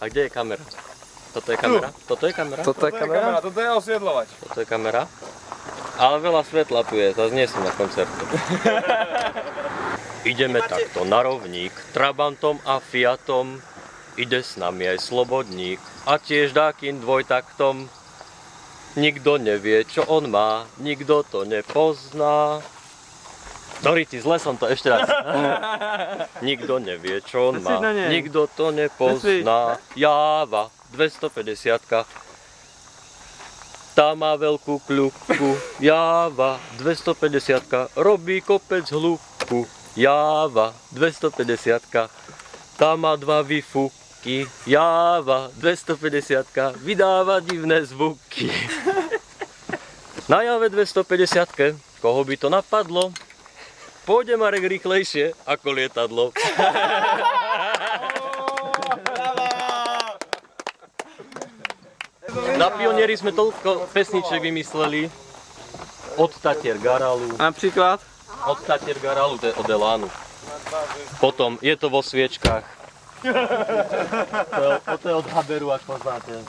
A kde je kamera? Toto je kamera? Toto je kamera? Toto je kamera? Toto je osvietľovač. Toto je kamera? Ale veľa svetla tu je, zase nie som na koncerte. Ideme takto na rovník, Trabantom a Fiatom. Ide s nami aj Slobodník a tiež dákým dvojtaktom. Nikto nevie, čo on má, nikto to nepozná. Sorry, zle som to ešte raz. Nikto nevie, čo on má, nikto to nepozná. Jáva, 250-ka. Tá má veľkú kľúku. Jáva, 250-ka. Robí kopec hĺbku. Jáva, 250-ka. Tá má 2 výfuky. Jáva, 250-ka. Vydáva divné zvuky. Na Jave 250-ke, koho by to napadlo? Pôjde Marek rýchlejšie ako lietadlo. Na Pionieri sme toľko pesniček vymysleli. Od Tatier Garalu. Napríklad? Od Tatier Garalu, to je od Elánu. Potom je to vo sviečkách. To je od Haberu, ak poznáte.